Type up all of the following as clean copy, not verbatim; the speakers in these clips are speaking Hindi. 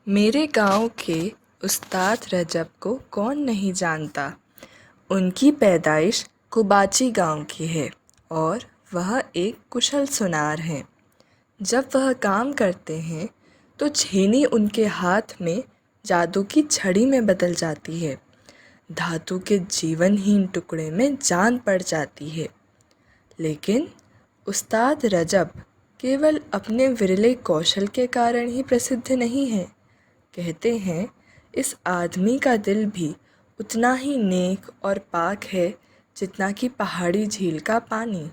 मेरे गांव के उस्ताद रजब को कौन नहीं जानता। उनकी पैदाइश कुबाची गांव की है और वह एक कुशल सुनार हैं। जब वह काम करते हैं तो छेनी उनके हाथ में जादू की छड़ी में बदल जाती है। धातु के जीवनहीन टुकड़े में जान पड़ जाती है। लेकिन उस्ताद रजब केवल अपने विरले कौशल के कारण ही प्रसिद्ध नहीं है। कहते हैं इस आदमी का दिल भी उतना ही नेक और पाक है जितना कि पहाड़ी झील का पानी।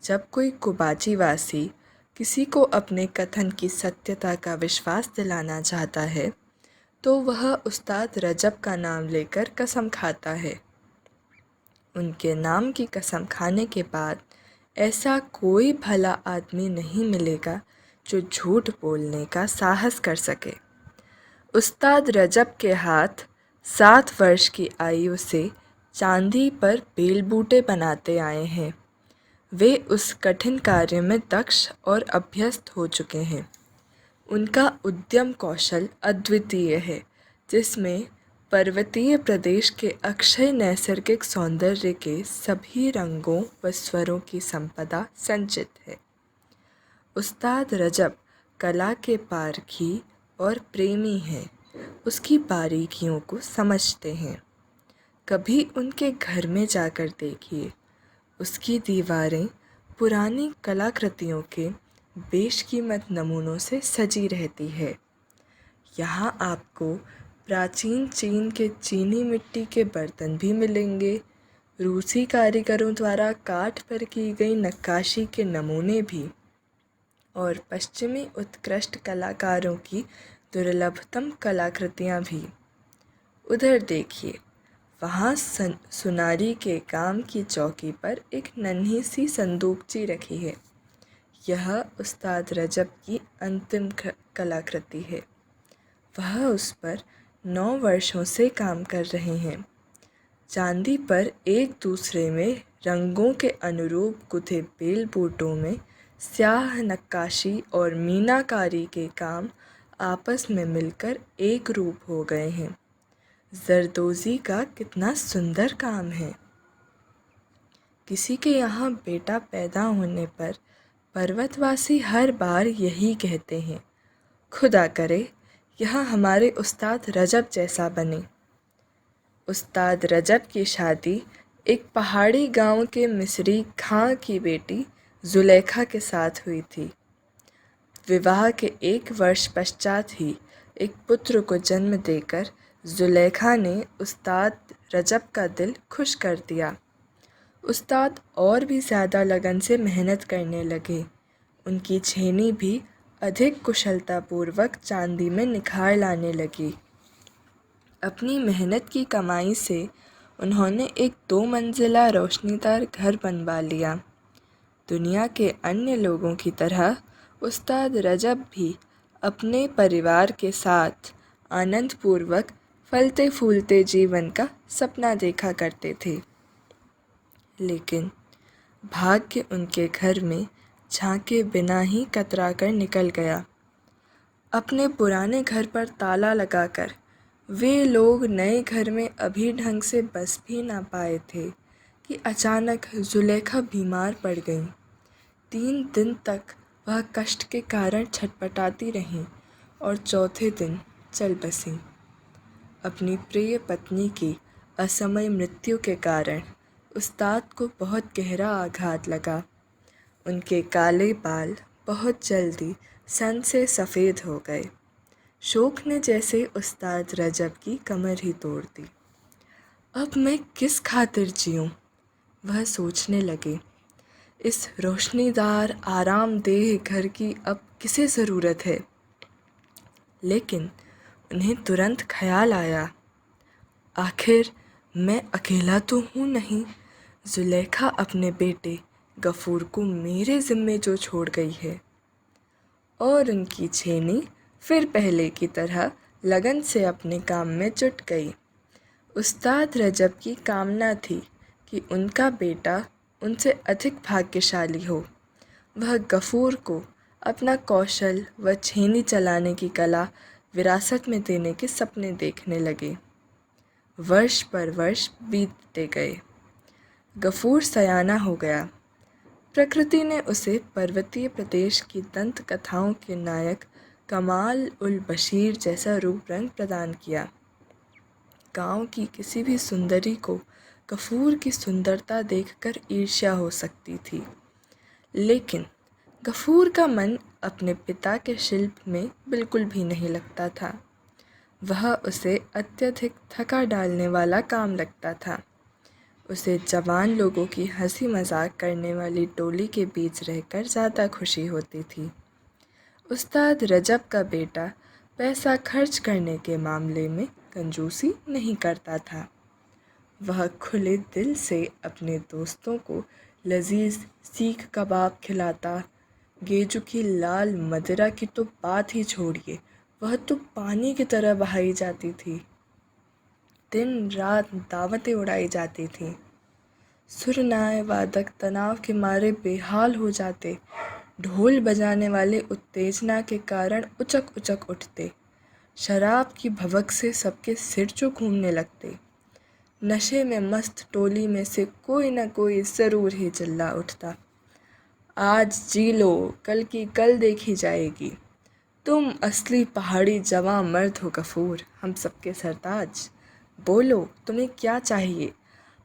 जब कोई कुबाची वासी किसी को अपने कथन की सत्यता का विश्वास दिलाना चाहता है तो वह उस्ताद रजब का नाम लेकर कसम खाता है। उनके नाम की कसम खाने के बाद ऐसा कोई भला आदमी नहीं मिलेगा जो झूठ बोलने का साहस कर सके। उस्ताद रजब के हाथ 7 वर्ष की आयु से चांदी पर बेल बूटे बनाते आए हैं। वे उस कठिन कार्य में दक्ष और अभ्यस्त हो चुके हैं। उनका उद्यम कौशल अद्वितीय है, जिसमें पर्वतीय प्रदेश के अक्षय नैसर्गिक सौंदर्य के सभी रंगों व स्वरों की संपदा संचित है। उस्ताद रजब कला के पारखी और प्रेमी हैं। उसकी बारीकियों को समझते हैं। कभी उनके घर में जाकर देखिए। उसकी दीवारें पुरानी कलाकृतियों के बेशकीमत नमूनों से सजी रहती है। यहाँ आपको प्राचीन चीन के चीनी मिट्टी के बर्तन भी मिलेंगे। रूसी कारीगरों द्वारा काठ पर की गई नक्काशी के नमूने भी और पश्चिमी उत्कृष्ट कलाकारों की दुर्लभतम कलाकृतियाँ भी। उधर देखिए, वहाँ सुनारी के काम की चौकी पर एक नन्ही सी संदूकची रखी है। यह उस्ताद रजब की अंतिम कलाकृति है। वह उस पर 9 वर्षों से काम कर रहे हैं। चांदी पर एक दूसरे में रंगों के अनुरूप गुथे बेल बूटों में स्याह नक्काशी और मीनाकारी के काम आपस में मिलकर एक रूप हो गए हैं। जरदोज़ी का कितना सुंदर काम है। किसी के यहाँ बेटा पैदा होने पर पर्वतवासी हर बार यही कहते हैं, खुदा करे यहाँ हमारे उस्ताद रजब जैसा बने। उस्ताद रजब की शादी एक पहाड़ी गांव के मिस्री खां की बेटी जुलेखा के साथ हुई थी। विवाह के 1 वर्ष पश्चात ही एक पुत्र को जन्म देकर जुलेखा ने उस्ताद रजब का दिल खुश कर दिया। उस्ताद और भी ज़्यादा लगन से मेहनत करने लगे। उनकी छेनी भी अधिक कुशलतापूर्वक चांदी में निखार लाने लगी। अपनी मेहनत की कमाई से उन्होंने एक 2 मंजिला रोशनीदार घर बनवा लिया। दुनिया के अन्य लोगों की तरह उस्ताद रजब भी अपने परिवार के साथ आनंदपूर्वक फलते फूलते जीवन का सपना देखा करते थे। लेकिन भाग्य उनके घर में झांके बिना ही कतरा कर निकल गया। अपने पुराने घर पर ताला लगाकर वे लोग नए घर में अभी ढंग से बस भी ना पाए थे कि अचानक जुलेखा बीमार पड़ गई। 3 दिन तक वह कष्ट के कारण छटपटाती रहीं और चौथे दिन चल बसीं। अपनी प्रिय पत्नी की असमय मृत्यु के कारण उस्ताद को बहुत गहरा आघात लगा। उनके काले बाल बहुत जल्दी सन से सफ़ेद हो गए। शोक ने जैसे उस्ताद रजब की कमर ही तोड़ दी। अब मैं किस खातिर जीऊँ, वह सोचने लगे। इस रोशनीदार आरामदेह घर की अब किसे ज़रूरत है। लेकिन उन्हें तुरंत ख्याल आया, आखिर मैं अकेला तो हूँ नहीं। जुलेखा अपने बेटे गफूर को मेरे ज़िम्मे जो छोड़ गई है। और उनकी छेनी फिर पहले की तरह लगन से अपने काम में जुट गई। उस्ताद रजब की कामना थी कि उनका बेटा उनसे अधिक भाग्यशाली हो। वह गफूर को अपना कौशल व छेनी चलाने की कला विरासत में देने के सपने देखने लगे। वर्ष पर वर्ष बीतते गए। गफूर सयाना हो गया। प्रकृति ने उसे पर्वतीय प्रदेश की दंत कथाओं के नायक कमाल उल बशीर जैसा रूप रंग प्रदान किया। गांव की किसी भी सुंदरी को गफूर की सुंदरता देखकर ईर्ष्या हो सकती थी, लेकिन गफूर का मन अपने पिता के शिल्प में बिल्कुल भी नहीं लगता था। वह उसे अत्यधिक थका डालने वाला काम लगता था। उसे जवान लोगों की हंसी मजाक करने वाली टोली के बीच रहकर ज़्यादा खुशी होती थी। उस्ताद रजब का बेटा पैसा खर्च करने के मामले में कंजूसी नहीं करता था। वह खुले दिल से अपने दोस्तों को लजीज सीख कबाब खिलाता। गेजू की लाल मदिरा की तो बात ही छोड़िए, वह तो पानी की तरह बहाई जाती थी। दिन रात दावतें उड़ाई जाती थीं। सुरनाए वादक तनाव के मारे बेहाल हो जाते। ढोल बजाने वाले उत्तेजना के कारण उचक उचक उठते। शराब की भवक से सबके सिर जो घूमने लगते। नशे में मस्त टोली में से कोई न कोई ज़रूर ही चिल्ला उठता, आज जी लो, कल की कल देखी जाएगी। तुम असली पहाड़ी जवां मर्द हो गफूर, हम सबके सरताज। बोलो तुम्हें क्या चाहिए,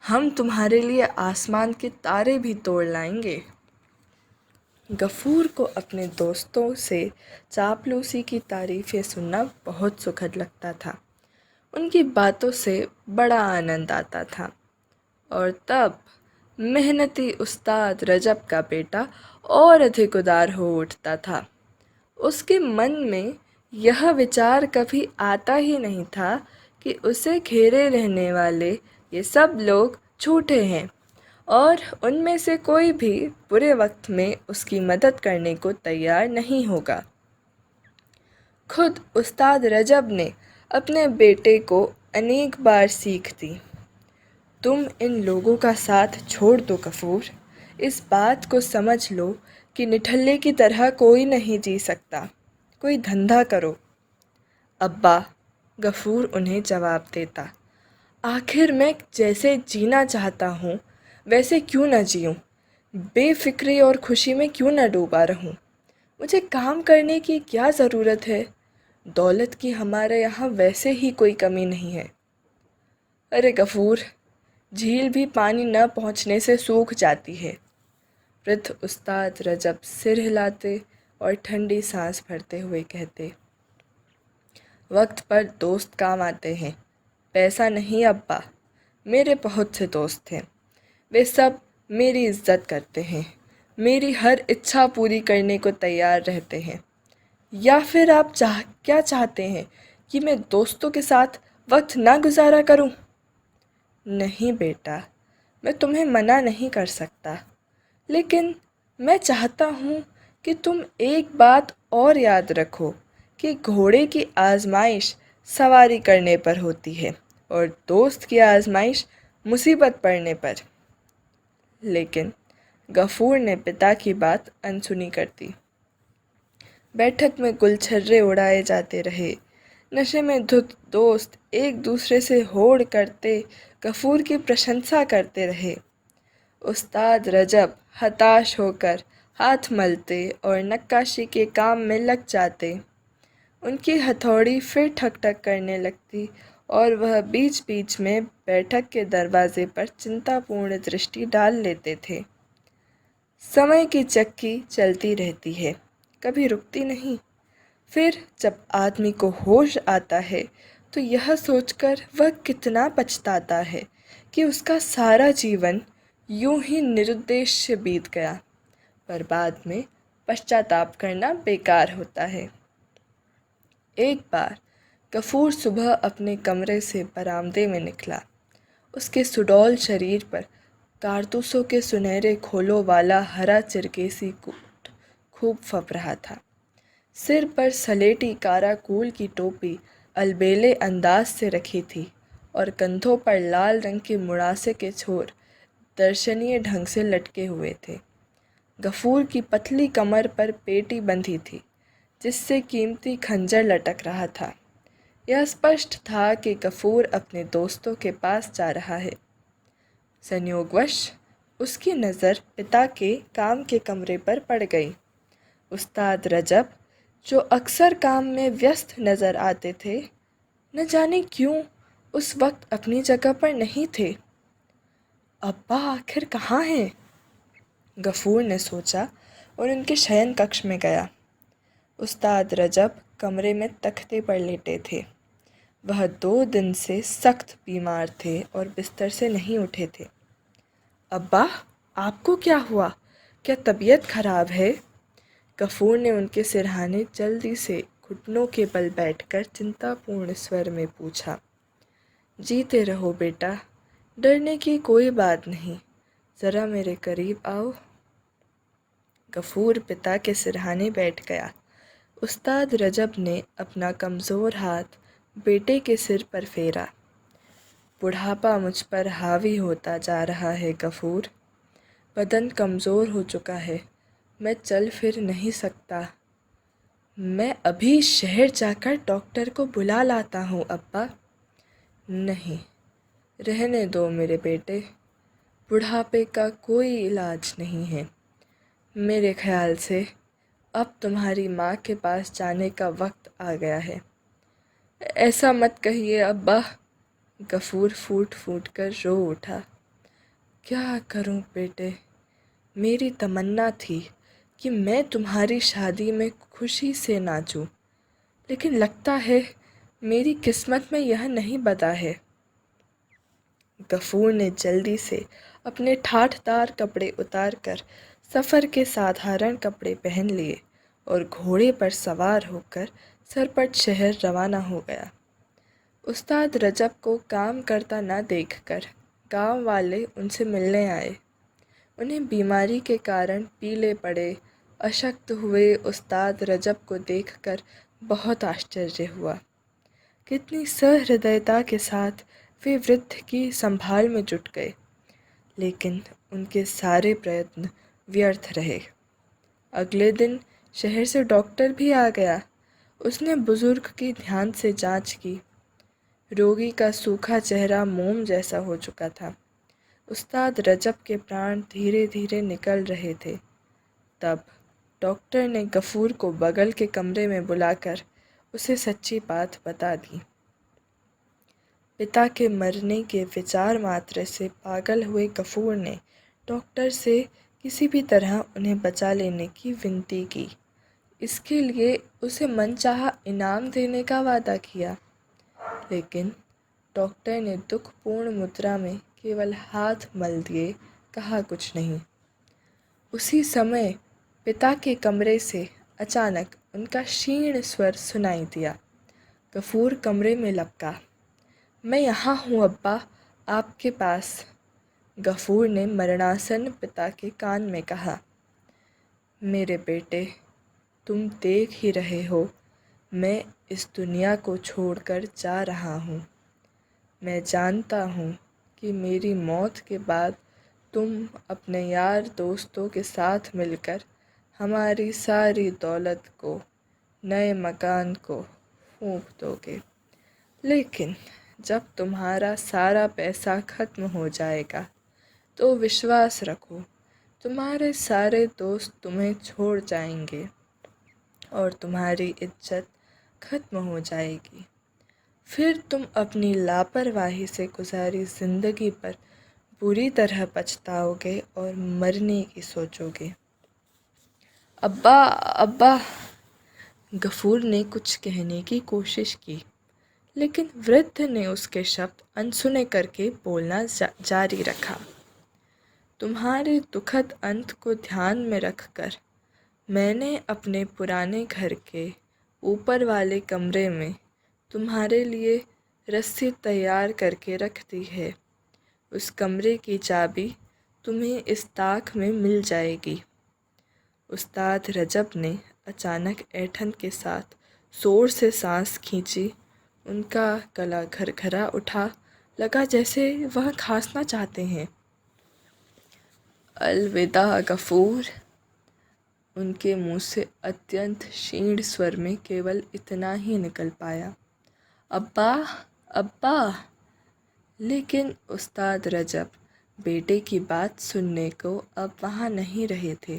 हम तुम्हारे लिए आसमान के तारे भी तोड़ लाएंगे। गफूर को अपने दोस्तों से चापलूसी की तारीफ़ें सुनना बहुत सुखद लगता था। उनकी बातों से बड़ा आनंद आता था। और तब मेहनती उस्ताद रजब का बेटा और अधिक उदार हो उठता था। उसके मन में यह विचार कभी आता ही नहीं था कि उसे घेरे रहने वाले ये सब लोग झूठे हैं और उनमें से कोई भी बुरे वक्त में उसकी मदद करने को तैयार नहीं होगा। खुद उस्ताद रजब ने अपने बेटे को अनेक बार सीख दी, तुम इन लोगों का साथ छोड़ दो गफूर, इस बात को समझ लो कि निठल्ले की तरह कोई नहीं जी सकता, कोई धंधा करो। अब्बा, गफूर उन्हें जवाब देता, आखिर मैं जैसे जीना चाहता हूँ वैसे क्यों न जीऊँ, बेफिक्री और खुशी में क्यों न डूबा रहूँ। मुझे काम करने की क्या ज़रूरत है, दौलत की हमारे यहाँ वैसे ही कोई कमी नहीं है। अरे गफूर, झील भी पानी न पहुँचने से सूख जाती है। वृद्ध उस्ताद रजब सिर हिलाते और ठंडी सांस भरते हुए कहते, वक्त पर दोस्त काम आते हैं, पैसा नहीं अब्बा। मेरे बहुत से दोस्त हैं, वे सब मेरी इज्जत करते हैं, मेरी हर इच्छा पूरी करने को तैयार रहते हैं। या फिर आप क्या चाहते हैं कि मैं दोस्तों के साथ वक्त ना गुजारा करूं? नहीं बेटा, मैं तुम्हें मना नहीं कर सकता, लेकिन मैं चाहता हूँ कि तुम एक बात और याद रखो कि घोड़े की आजमाइश सवारी करने पर होती है और दोस्त की आजमाइश मुसीबत पड़ने पर। लेकिन गफूर ने पिता की बात अनसुनी कर दी। बैठक में गुलछर्रे उड़ाए जाते रहे। नशे में धुत दोस्त एक दूसरे से होड़ करते गफूर की प्रशंसा करते रहे। उस्ताद रजब हताश होकर हाथ मलते और नक्काशी के काम में लग जाते। उनकी हथौड़ी फिर ठक ठक करने लगती और वह बीच बीच में बैठक के दरवाजे पर चिंतापूर्ण दृष्टि डाल लेते थे। समय की चक्की चलती रहती है, कभी रुकती नहीं। फिर जब आदमी को होश आता है तो यह सोचकर वह कितना पछताता है कि उसका सारा जीवन यूं ही निरुद्देश्य बीत गया, पर बाद में पश्चाताप करना बेकार होता है। एक बार गफूर सुबह अपने कमरे से बरामदे में निकला। उसके सुडौल शरीर पर कारतूसों के सुनहरे खोलों वाला हरा चिरकेसी कोट खूब फप रहा था। सिर पर सलेटी काराकूल की टोपी अलबेले अंदाज से रखी थी और कंधों पर लाल रंग के मुड़ासे के छोर दर्शनीय ढंग से लटके हुए थे। गफूर की पतली कमर पर पेटी बंधी थी, जिससे कीमती खंजर लटक रहा था। यह स्पष्ट था कि गफूर अपने दोस्तों के पास जा रहा है। संयोगवश उसकी नज़र पिता के काम के कमरे पर पड़ गई। उस्ताद रजब, जो अक्सर काम में व्यस्त नज़र आते थे, न जाने क्यों उस वक्त अपनी जगह पर नहीं थे। अब्बा आखिर कहाँ हैं? गफूर ने सोचा और उनके शयन कक्ष में गया। उस्ताद रजब कमरे में तख्ते पर लेटे थे। वह 2 दिन से सख्त बीमार थे और बिस्तर से नहीं उठे थे। अब्बा, आपको क्या हुआ? क्या तबीयत खराब है? गफूर ने उनके सिरहाने जल्दी से घुटनों के बल बैठकर चिंतापूर्ण स्वर में पूछा। जीते रहो बेटा, डरने की कोई बात नहीं, ज़रा मेरे करीब आओ। गफूर पिता के सिरहाने बैठ गया। उस्ताद रजब ने अपना कमज़ोर हाथ बेटे के सिर पर फेरा। बुढ़ापा मुझ पर हावी होता जा रहा है गफूर, बदन कमज़ोर हो चुका है, मैं चल फिर नहीं सकता। मैं अभी शहर जाकर डॉक्टर को बुला लाता हूँ अब्बा। नहीं, रहने दो मेरे बेटे, बुढ़ापे का कोई इलाज नहीं है। मेरे ख्याल से अब तुम्हारी माँ के पास जाने का वक्त आ गया है। ऐसा मत कहिए अब्बा, गफूर फूट फूट कर रो उठा। क्या करूं बेटे, मेरी तमन्ना थी कि मैं तुम्हारी शादी में खुशी से नाचूं, लेकिन लगता है मेरी किस्मत में यह नहीं बता है। गफूर ने जल्दी से अपने ठाठदार कपड़े उतारकर सफ़र के साधारण कपड़े पहन लिए और घोड़े पर सवार होकर सरपट शहर रवाना हो गया। उस्ताद रजब को काम करता न देखकर गांव वाले उनसे मिलने आए। उन्हें बीमारी के कारण पीले पड़े, अशक्त हुए उस्ताद रजब को देखकर बहुत आश्चर्य हुआ। कितनी सहृदयता के साथ वे वृद्ध की संभाल में जुट गए, लेकिन उनके सारे प्रयत्न व्यर्थ रहे। अगले दिन शहर से डॉक्टर भी आ गया। उसने बुजुर्ग की ध्यान से जांच की। रोगी का सूखा चेहरा मोम जैसा हो चुका था। उस्ताद रजब के प्राण धीरे धीरे निकल रहे थे। तब डॉक्टर ने गफूर को बगल के कमरे में बुलाकर उसे सच्ची बात बता दी। पिता के मरने के विचार मात्र से पागल हुए गफूर ने डॉक्टर से किसी भी तरह उन्हें बचा लेने की विनती की। इसके लिए उसे मनचाहा इनाम देने का वादा किया, लेकिन डॉक्टर ने दुखपूर्ण मुद्रा में केवल हाथ मल दिए, कहा कुछ नहीं। उसी समय पिता के कमरे से अचानक उनका क्षीण स्वर सुनाई दिया। गफूर कमरे में लपका। मैं यहाँ हूँ अब्बा, आपके पास, गफूर ने मरणासन पिता के कान में कहा। मेरे बेटे, तुम देख ही रहे हो, मैं इस दुनिया को छोड़कर जा रहा हूँ। मैं जानता हूँ कि मेरी मौत के बाद तुम अपने यार दोस्तों के साथ मिलकर हमारी सारी दौलत को, नए मकान को फूंक दोगे, लेकिन जब तुम्हारा सारा पैसा ख़त्म हो जाएगा तो विश्वास रखो, तुम्हारे सारे दोस्त तुम्हें छोड़ जाएंगे और तुम्हारी इज्जत ख़त्म हो जाएगी। फिर तुम अपनी लापरवाही से गुजारी ज़िंदगी पर बुरी तरह पछताओगे और मरने की सोचोगे। अब्बा अब्बा, गफूर ने कुछ कहने की कोशिश की, लेकिन वृद्ध ने उसके शब्द अनसुने करके बोलना जारी रखा। तुम्हारे दुखद अंत को ध्यान में रखकर मैंने अपने पुराने घर के ऊपर वाले कमरे में तुम्हारे लिए रस्सी तैयार करके रख दी है। उस कमरे की चाबी तुम्हें इस ताक में मिल जाएगी। उस्ताद रजब ने अचानक ऐंठन के साथ ज़ोर से सांस खींची। उनका गला घरघरा उठा, लगा जैसे वह खांसना चाहते हैं। अलविदा गफूर, उनके मुंह से अत्यंत क्षीण स्वर में केवल इतना ही निकल पाया। अब्बा, अब्बा। लेकिन उस्ताद रजब बेटे की बात सुनने को अब वहाँ नहीं रहे थे।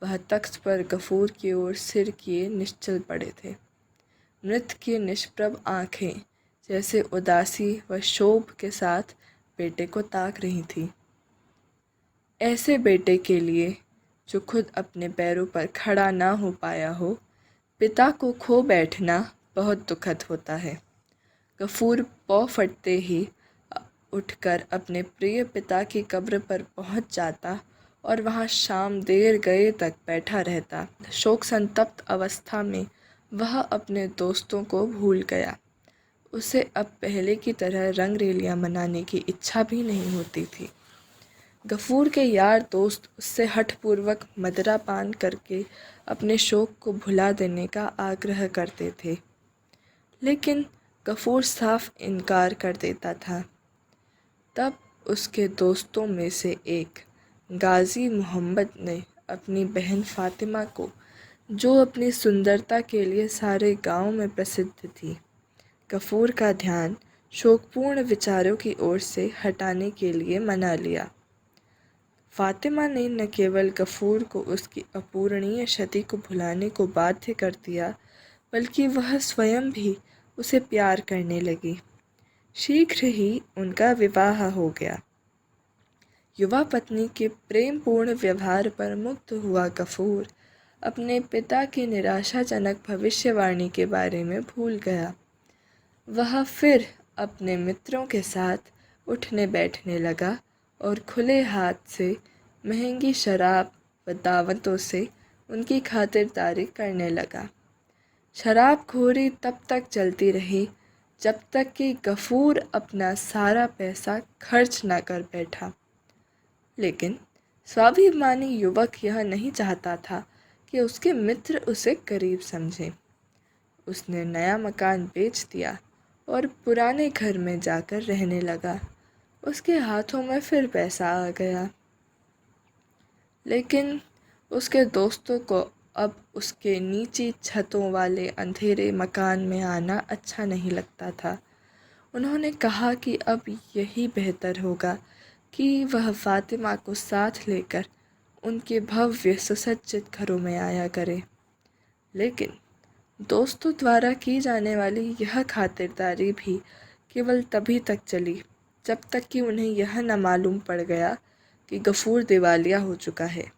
वह तख्त पर गफूर की ओर सिर किए निश्चल पड़े थे। मृत की निष्प्रभ आँखें जैसे उदासी व शोभ के साथ बेटे को ताक रही थीं। ऐसे बेटे के लिए जो खुद अपने पैरों पर खड़ा ना हो पाया हो, पिता को खो बैठना बहुत दुखद होता है। गफूर पौ फटते ही उठकर अपने प्रिय पिता की कब्र पर पहुंच जाता और वहां शाम देर गए तक बैठा रहता। शोक संतप्त अवस्था में वह अपने दोस्तों को भूल गया। उसे अब पहले की तरह रंगरेलियां मनाने की इच्छा भी नहीं होती थी। गफूर के यार दोस्त उससे हठपूर्वक मदिरा पान करके अपने शोक को भुला देने का आग्रह करते थे, लेकिन गफूर साफ इनकार कर देता था। तब उसके दोस्तों में से एक गाजी मोहम्मद ने अपनी बहन फातिमा को, जो अपनी सुंदरता के लिए सारे गांव में प्रसिद्ध थी, गफूर का ध्यान शोकपूर्ण विचारों की ओर से हटाने के लिए मना लिया। फातिमा ने न केवल गफूर को उसकी अपूरणीय क्षति को भुलाने को बाध्य कर दिया, बल्कि वह स्वयं भी उसे प्यार करने लगी। शीघ्र ही उनका विवाह हो गया। युवा पत्नी के प्रेमपूर्ण व्यवहार पर मुग्ध हुआ गफूर अपने पिता की निराशाजनक भविष्यवाणी के बारे में भूल गया। वह फिर अपने मित्रों के साथ उठने बैठने लगा और खुले हाथ से महंगी शराब व दावतों से उनकी खातिरदारी करने लगा। शराबखोरी तब तक चलती रही जब तक कि गफूर अपना सारा पैसा खर्च न कर बैठा। लेकिन स्वाभिमानी युवक यह नहीं चाहता था कि उसके मित्र उसे करीब समझें। उसने नया मकान बेच दिया और पुराने घर में जाकर रहने लगा। उसके हाथों में फिर पैसा आ गया, लेकिन उसके दोस्तों को अब उसके नीची छतों वाले अंधेरे मकान में आना अच्छा नहीं लगता था। उन्होंने कहा कि अब यही बेहतर होगा कि वह फातिमा को साथ लेकर उनके भव्य सुसज्जित घरों में आया करे। लेकिन दोस्तों द्वारा की जाने वाली यह खातिरदारी भी केवल तभी तक चली जब तक कि उन्हें यह न मालूम पड़ गया कि गफूर दिवालिया हो चुका है,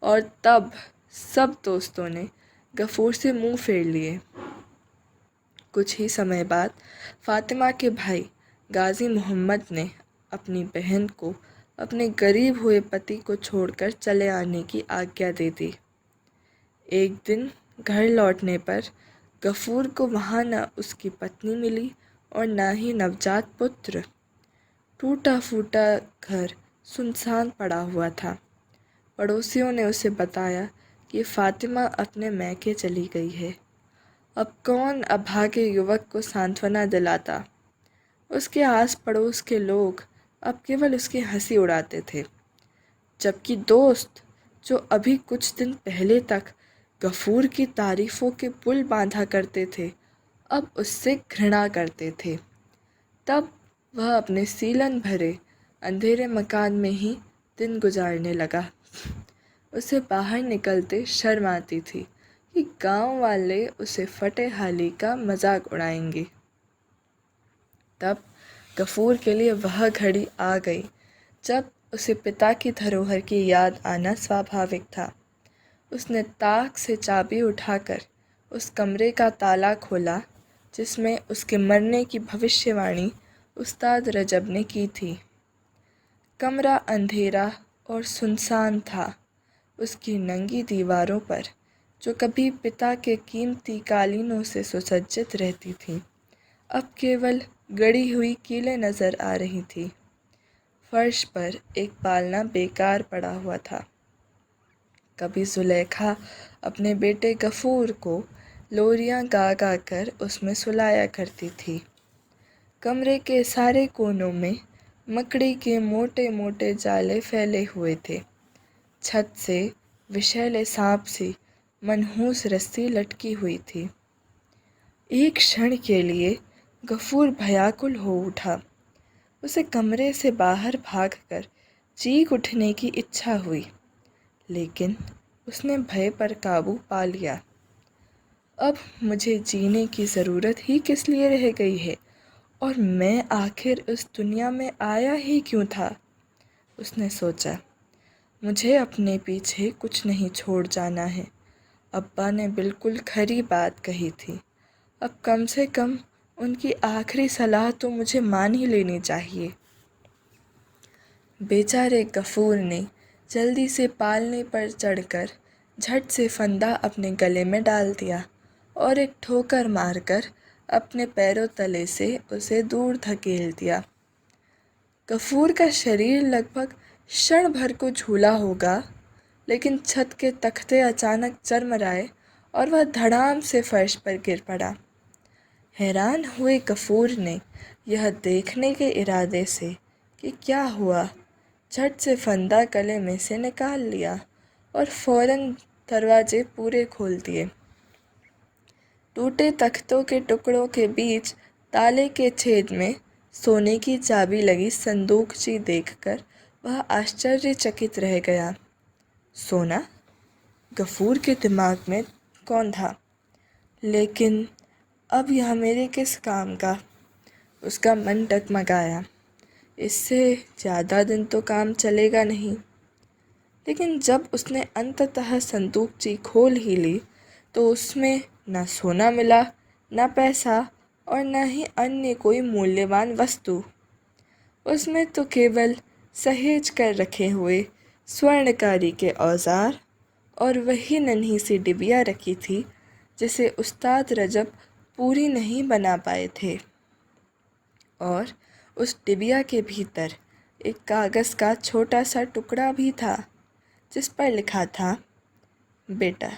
और तब सब दोस्तों ने गफूर से मुंह फेर लिए। कुछ ही समय बाद फातिमा के भाई गाजी मोहम्मद ने अपनी बहन को अपने गरीब हुए पति को छोड़कर चले आने की आज्ञा दे दी। एक दिन घर लौटने पर गफूर को वहाँ न उसकी पत्नी मिली और न ही नवजात पुत्र। टूटा फूटा घर सुनसान पड़ा हुआ था। पड़ोसियों ने उसे बताया कि फातिमा अपने मैके चली गई है। अब कौन अभागे युवक को सांत्वना दिलाता। उसके आस पड़ोस के लोग अब केवल उसकी हंसी उड़ाते थे, जबकि दोस्त जो अभी कुछ दिन पहले तक गफूर की तारीफ़ों के पुल बांधा करते थे, अब उससे घृणा करते थे। तब वह अपने सीलन भरे अंधेरे मकान में ही दिन गुजारने लगा। उसे बाहर निकलते शर्म आती थी कि गांव वाले उसे फटे हाली का मजाक उड़ाएंगे। तब गफूर के लिए वह घड़ी आ गई जब उसे पिता की धरोहर की याद आना स्वाभाविक था। उसने ताक से चाबी उठाकर उस कमरे का ताला खोला जिसमें उसके मरने की भविष्यवाणी उस्ताद रजब ने की थी। कमरा अंधेरा और सुनसान था। उसकी नंगी दीवारों पर, जो कभी पिता के कीमती कालीनों से सुसज्जित रहती थीं, अब केवल गड़ी हुई कीलें नज़र आ रही थी। फर्श पर एक पालना बेकार पड़ा हुआ था। कभी जुलेखा अपने बेटे गफूर को लोरियां गा गा कर उसमें सुलाया करती थी। कमरे के सारे कोनों में मकड़ी के मोटे मोटे जाले फैले हुए थे। छत से विषैले सांप सी मनहूस रस्सी लटकी हुई थी। एक क्षण के लिए गफूर भयाकुल हो उठा। उसे कमरे से बाहर भागकर चीख उठने की इच्छा हुई, लेकिन उसने भय पर काबू पा लिया। अब मुझे जीने की ज़रूरत ही किस लिए रह गई है, और मैं आखिर इस दुनिया में आया ही क्यों था? उसने सोचा। मुझे अपने पीछे कुछ नहीं छोड़ जाना है। अब्बा ने बिल्कुल खरी बात कही थी। अब कम से कम उनकी आखिरी सलाह तो मुझे मान ही लेनी चाहिए। बेचारे गफूर ने जल्दी से पालने पर चढ़कर झट से फंदा अपने गले में डाल दिया और एक ठोकर मारकर अपने पैरों तले से उसे दूर धकेल दिया। गफूर का शरीर लगभग क्षण भर को झूला होगा, लेकिन छत के तख्ते अचानक चरमराए और वह धड़ाम से फर्श पर गिर पड़ा। हैरान हुए गफूर ने यह देखने के इरादे से कि क्या हुआ, झट से फंदा गले में से निकाल लिया और फौरन दरवाजे पूरे खोल दिए। टूटे तख्तों के टुकड़ों के बीच ताले के छेद में सोने की चाबी लगी संदूकची देखकर वह आश्चर्यचकित रह गया। सोना? गफूर के दिमाग में कौन था? लेकिन अब यह मेरे किस काम का? उसका मन डगमगाया। इससे ज़्यादा दिन तो काम चलेगा नहीं। लेकिन जब उसने अंततः संदूकची खोल ही ली तो उसमें न सोना मिला, न पैसा और न ही अन्य कोई मूल्यवान वस्तु। उसमें तो केवल सहेज कर रखे हुए स्वर्णकारी के औजार और वही नन्ही सी डिबिया रखी थी जिसे उस्ताद रजब पूरी नहीं बना पाए थे। और उस डिबिया के भीतर एक कागज़ का छोटा सा टुकड़ा भी था जिस पर लिखा था, बेटा,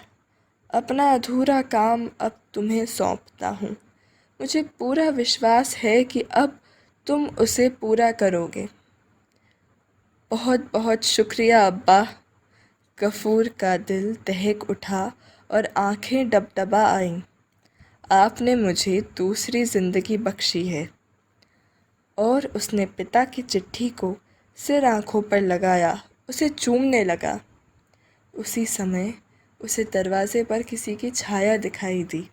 अपना अधूरा काम अब तुम्हें सौंपता हूँ। मुझे पूरा विश्वास है कि अब तुम उसे पूरा करोगे। बहुत बहुत शुक्रिया अब्बा। गफूर का दिल दहक उठा और आंखें डबडबा आईं। आपने मुझे दूसरी ज़िंदगी बख्शी है। और उसने पिता की चिट्ठी को सिर आंखों पर लगाया, उसे चूमने लगा। उसी समय उसे दरवाजे पर किसी की छाया दिखाई दी।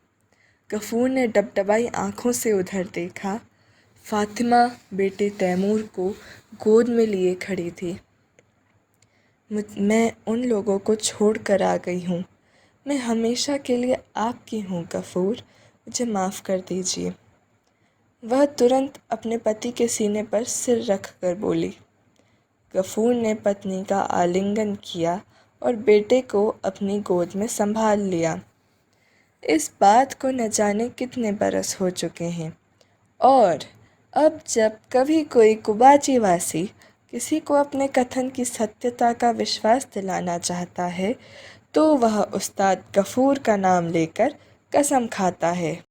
गफूर ने डबडबाई आंखों से उधर देखा। फातिमा बेटे तैमूर को गोद में लिए खड़ी थी। मैं उन लोगों को छोड़ कर आ गई हूँ। मैं हमेशा के लिए आपकी हूँ गफूर, मुझे माफ़ कर दीजिए। वह तुरंत अपने पति के सीने पर सिर रख कर बोली। गफूर ने पत्नी का आलिंगन किया और बेटे को अपनी गोद में संभाल लिया। इस बात को न जाने कितने बरस हो चुके हैं, और अब जब कभी कोई कुबाची वासी किसी को अपने कथन की सत्यता का विश्वास दिलाना चाहता है तो वह उस्ताद गफूर का नाम लेकर कसम खाता है।